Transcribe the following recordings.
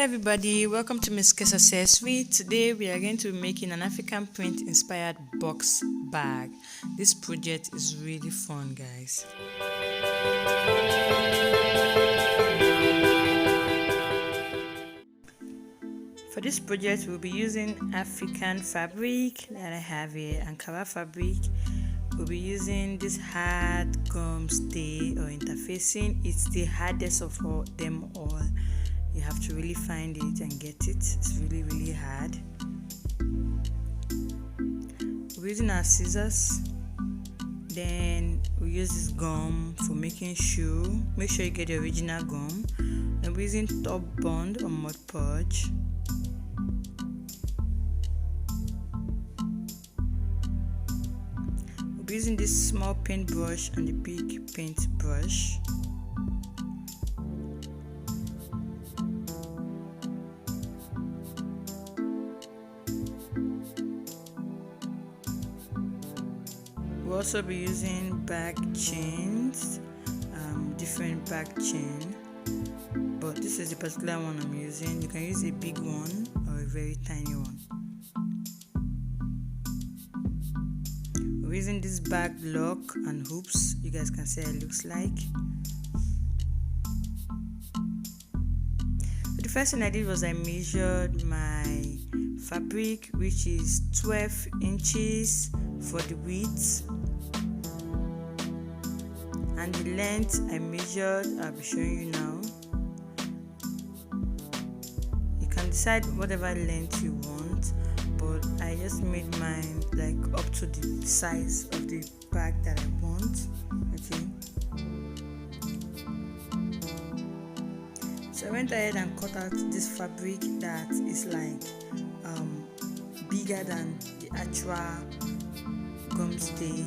everybody, welcome to Miss Kesa Says Sweet. Today we are going to be making an African print inspired box bag. This project is really fun, guys. For this project we'll be using African fabric that I have here, Ankara fabric. We'll be using this hard gum stay or interfacing. It's the hardest of them all. You have to really find it and get it. It's really hard. We're using our scissors. Then we use this gum for making shoe. Make sure you get the original gum. And we're using top bond or mud podge. We'll be using this small paintbrush and the big paintbrush. We'll also be using back chains, different back chain, but this is the particular one I'm using. You can use a big one or a very tiny one. We're using this back lock and hoops. You guys can see how it looks like. So the first thing I did was I measured my fabric, which is 12 inches for the width, and the length I measured, I'll be showing you now. You can decide whatever length you want, but I just made mine like up to the size of the bag that I want. Okay, so I went ahead and cut out this fabric that is like bigger than the actual gum stay.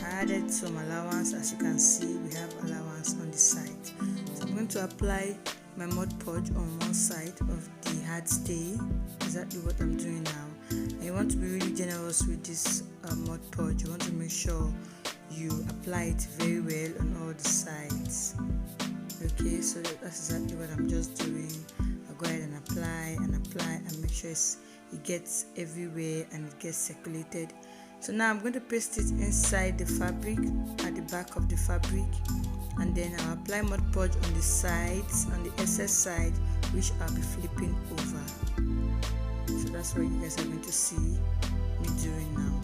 I added some allowance. As you can see, we have allowance on the side. So I'm going to apply my mud podge on one side of the hard stay. Exactly what I'm doing now. And you want to be really generous with this mud podge. You want to make sure you apply it very well on all the sides. Okay, so that's exactly what I'm just doing. I'll go ahead and apply and make sure it gets everywhere and it gets circulated. So now I'm going to paste it inside the fabric, at the back of the fabric, and then I'll apply mud podge on the sides, on the excess side, which I'll be flipping over. So that's what you guys are going to see me doing now.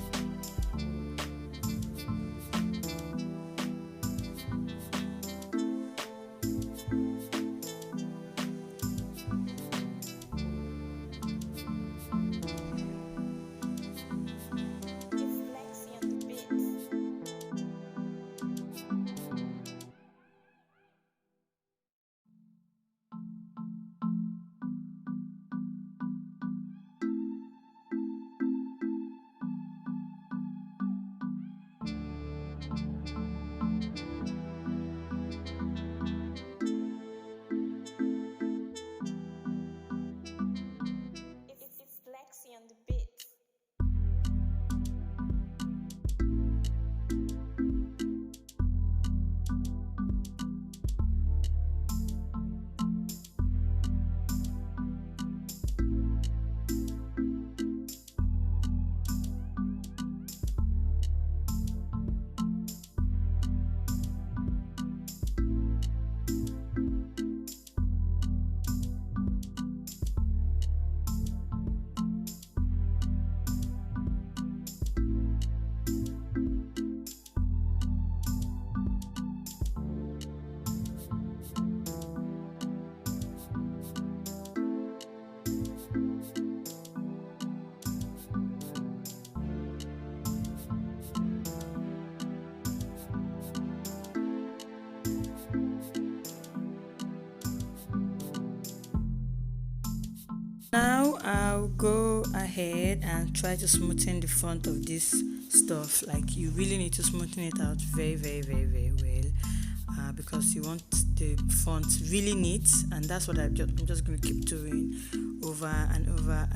Now I'll go ahead and try to smoothen the front of this stuff. Like, you really need to smoothen it out very well, because you want the front really neat, and that's what I'm just going to keep doing over and over.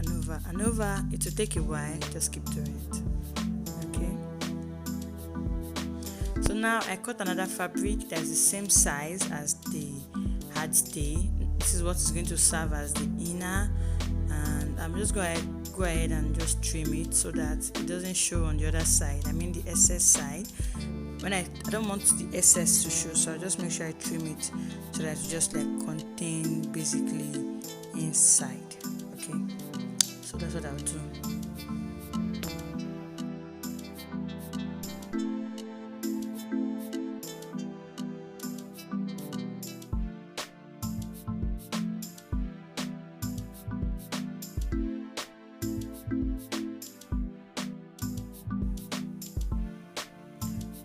It will take a while, just keep doing it. Okay, so now I cut another fabric that's the same size as the hard stay. this is what is going to serve as the inner, and I'm just going to go ahead and just trim it so that it doesn't show on the other side, I mean the excess side. When I don't want the excess to show, so I just make sure I trim it so that it just like contain basically inside. Okay, so that's what I'll do.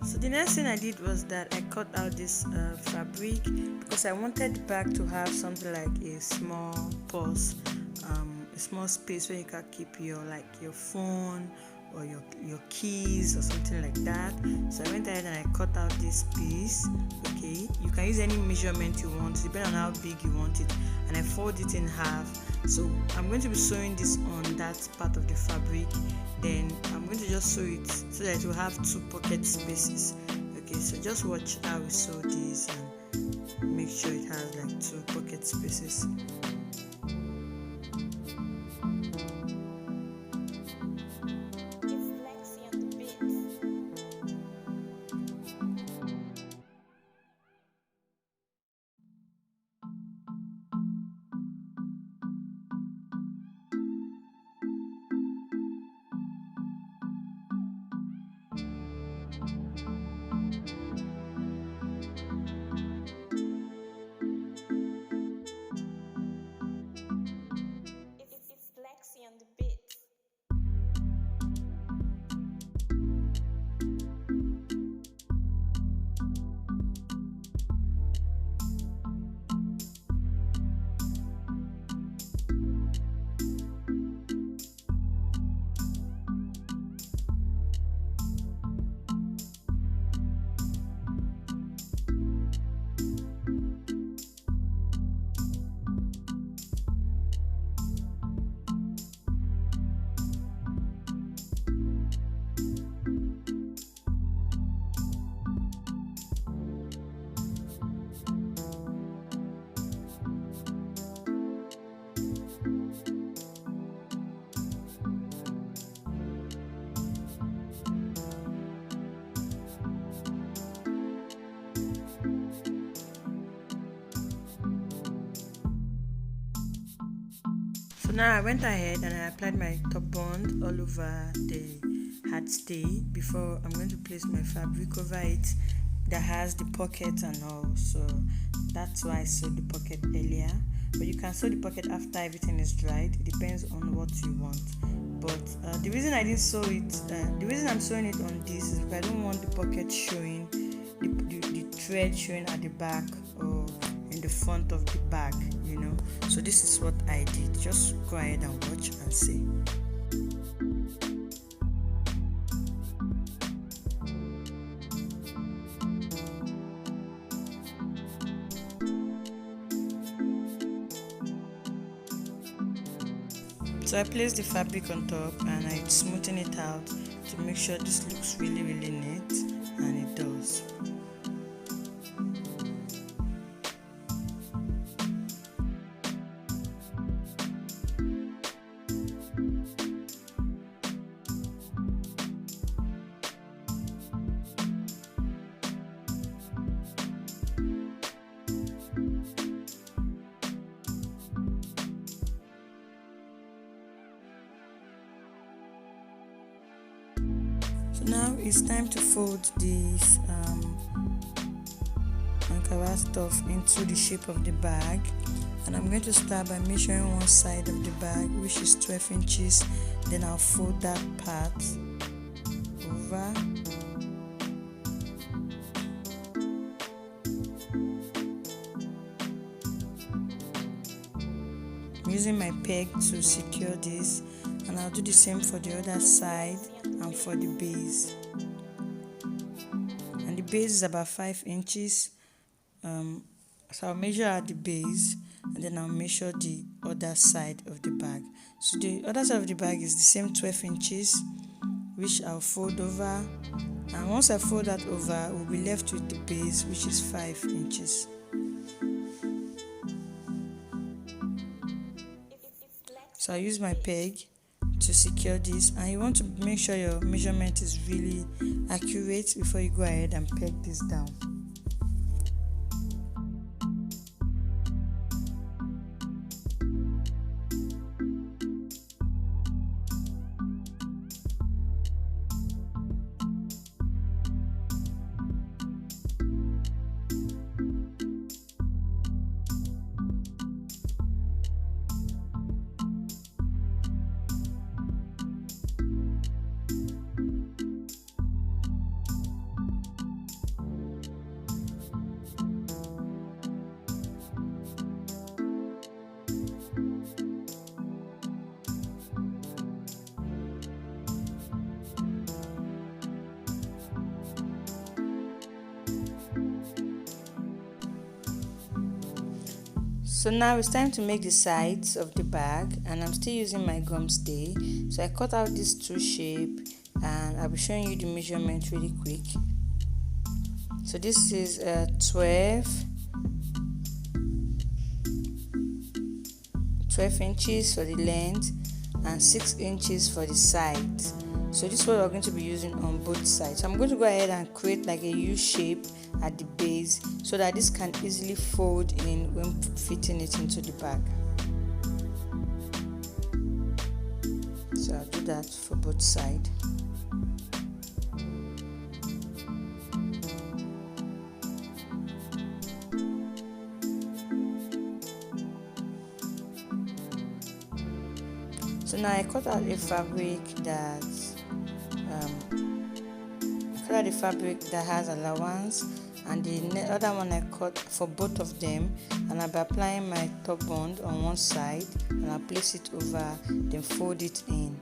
So the next thing I did was that I cut out this fabric because I wanted the bag to have something like a small purse, a small space where you can keep your phone or your keys or something like that. So I went ahead and I cut out this piece. Okay, you can use any measurement you want depending on how big you want it, and I fold it in half. So I'm going to be sewing this on that part of the fabric, then I'm going to just sew it so that it will have 2 pocket spaces. Okay, so just watch how we sew this and make sure it has like 2 pocket spaces. So now I went ahead and I applied my top bond all over the hat stay before I'm going to place my fabric over it that has the pocket and all. So that's why I sewed the pocket earlier, but you can sew the pocket after everything is dried. It depends on what you want. But the reason I didn't sew it, the reason I'm sewing it on this is because I don't want the pocket showing, the thread showing at the back or in the front of the bag, you know. So this is what I did. Just go ahead and watch and see. So I placed the fabric on top and I smoothen it out to make sure this looks really neat, and it does. So now it's time to fold this Ankara stuff into the shape of the bag, and I'm going to start by measuring one side of the bag, which is 12 inches. Then I'll fold that part over. I'm using my peg to secure this, and I'll do the same for the other side and for the base. And the base is about 5 inches. So I'll measure at the base, and then I'll measure the other side of the bag. So the other side of the bag is the same 12 inches, which I'll fold over. And once I fold that over, we'll be left with the base, which is 5 inches. So I use my peg to secure this, and you want to make sure your measurement is really accurate before you go ahead and peg this down. So now it's time to make the sides of the bag, and I'm still using my gum stay. So I cut out these two shapes, and I'll be showing you the measurement really quick. So this is 12 inches for the length and 6 inches for the side. So this is what we're going to be using on both sides. So I'm going to go ahead and create like a U shape at the base so that this can easily fold in when fitting it into the bag. So I'll do that for both sides. So now I cut out a fabric that has allowance, and the other one I cut for both of them, and I'll be applying my top bond on one side, and I'll place it over, then fold it in.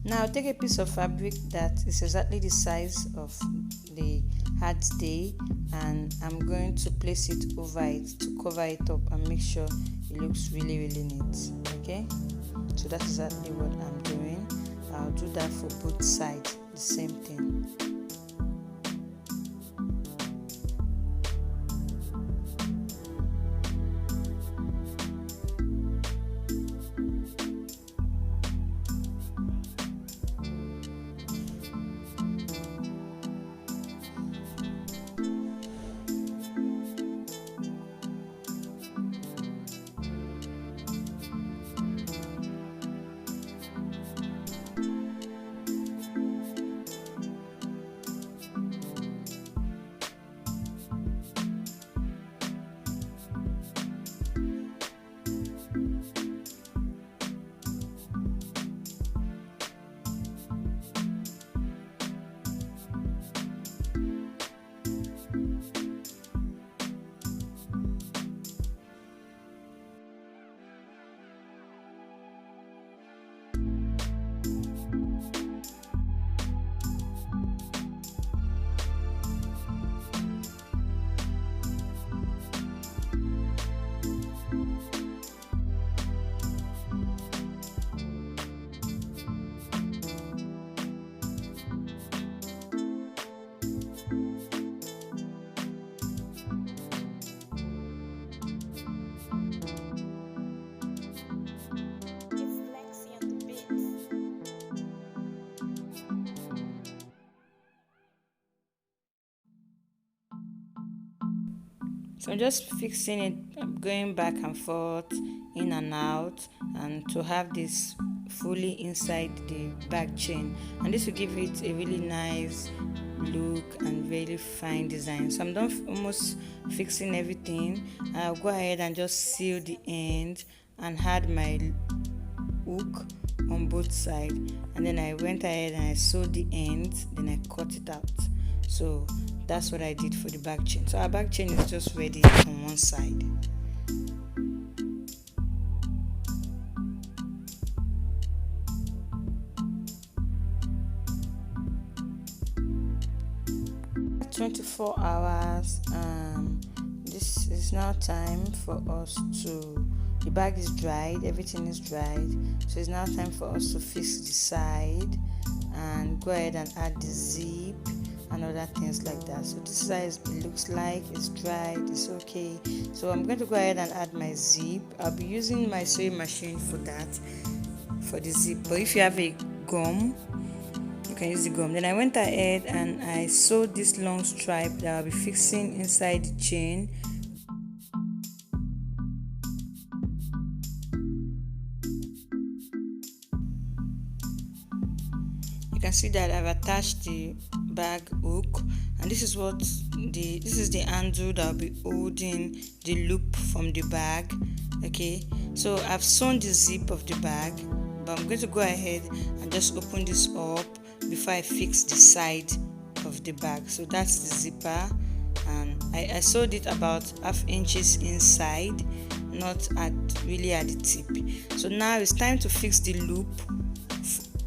Now take a piece of fabric that is exactly the size of the hat stay, and I'm going to place it over it to cover it up and make sure it looks really neat. Okay, so that's exactly what I'm doing. I'll do that for both sides, the same thing. So I'm just fixing it, going back and forth, in and out, and to have this fully inside the back chain, and this will give it a really nice look and really fine design. So I'm done almost fixing everything. I'll go ahead and just seal the end and add my hook on both sides, and then I went ahead and I sewed the ends, then I cut it out. So that's what I did for the back chain. So our back chain is just ready on one side. At 24 hours, this is now time for us to, the bag is dried, everything is dried, so it's now time for us to fix the side and go ahead and add the zip and other things like that. So this is how it looks like. It's dried, it's okay. So I'm going to go ahead and add my zip. I'll be using my sewing machine for that, for the zip, but if you have a gum, you can use the gum. Then I went ahead and I sewed this long stripe that I'll be fixing inside the chain. You can see that I've attached the bag hook, and this is the handle that will be holding the loop from the bag. Okay, so I've sewn the zip of the bag, but I'm going to go ahead and just open this up before I fix the side of the bag. So that's the zipper, and I sewed it about 1/2 inches inside, not really at the tip. So now it's time to fix the loop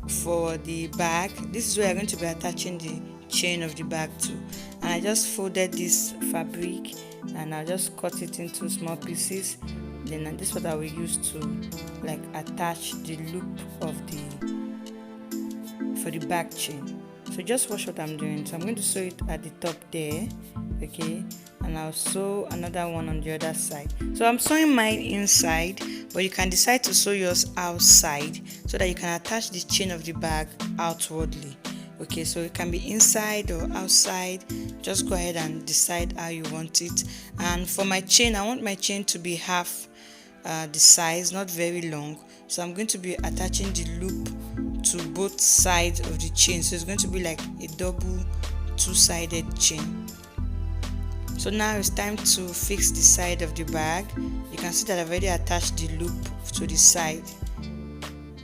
for the bag. This is where I'm going to be attaching the chain of the bag to, and I just folded this fabric and I'll just cut it into small pieces. Then this is what I will use to like attach the loop of for the back chain. So just watch what I'm doing. So I'm going to sew it at the top there, okay, and I'll sew another one on the other side. So I'm sewing mine inside, but you can decide to sew yours outside so that you can attach the chain of the bag outwardly. Okay, so it can be inside or outside. Just go ahead and decide how you want it. And for my chain, I want my chain to be half the size, not very long. So I'm going to be attaching the loop to both sides of the chain. So it's going to be like a double two-sided chain. So now it's time to fix the side of the bag. You can see that I've already attached the loop to the side.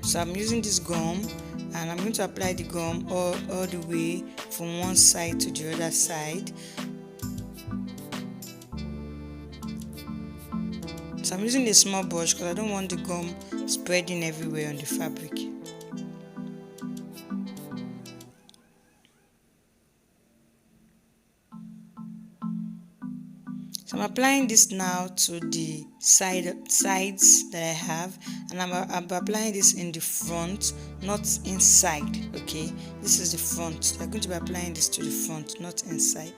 So I'm using this gum, and I'm going to apply the gum all the way from one side to the other side. So I'm using a small brush because I don't want the gum spreading everywhere on the fabric. So I'm applying this now to the sides that I have, and I'm applying this in the front, not inside. Okay, this is the front. I'm going to be applying this to the front, not inside.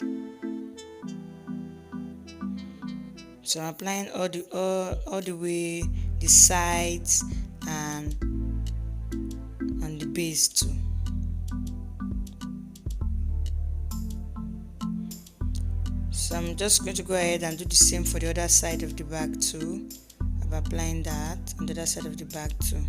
So I'm applying all the way, the sides and on the base too. So I'm just going to go ahead and do the same for the other side of the bag too. I'm applying that on the other side of the bag too.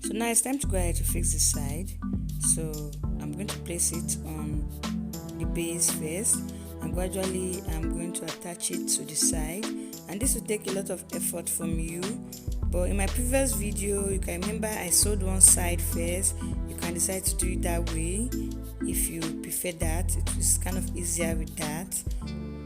So now it's time to go ahead to fix the side. So I'm going to place it on the base first, and gradually I'm going to attach it to the side, and this will take a lot of effort from you. But in my previous video, you can remember I sewed one side first. You can decide to do it that way if you prefer that. It is kind of easier with that,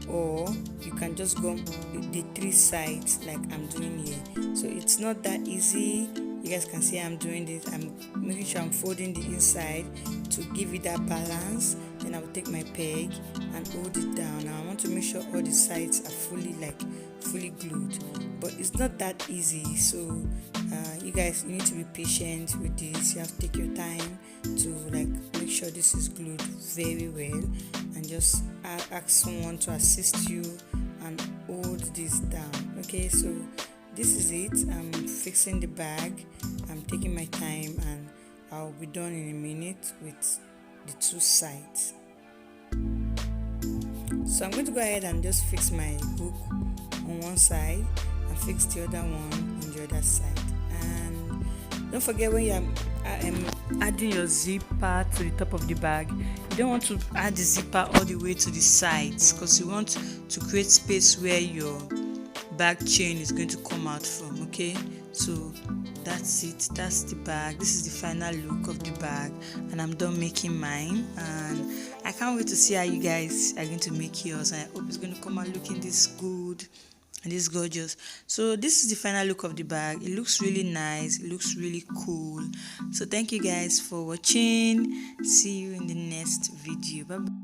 or you can just go with the 3 sides like I'm doing here. So it's not that easy. You guys can see I'm doing this. I'm making sure I'm folding the inside to give it that balance. Then I will take my peg and hold it down. Now I want to make sure all the sides are fully glued, but it's not that easy. So you guys, you need to be patient with this. You have to take your time to make sure this is glued very well, and just ask someone to assist you and hold this down. Okay, so this is it. I'm fixing the bag. I'm taking my time, and I'll be done in a minute with the 2 sides. So I'm going to go ahead and just fix my hook on one side and fix the other one on the other side. And don't forget, when you're adding your zipper to the top of the bag, you don't want to add the zipper all the way to the sides, because you want to create space where your bag chain is going to come out from. Okay, so that's it. That's the bag. This is the final look of the bag, and I'm done making mine, and I can't wait to see how you guys are going to make yours. And I hope it's going to come out looking this good and this gorgeous. So this is the final look of the bag. It looks really nice. It looks really cool. So thank you guys for watching. See you in the next video. Bye bye.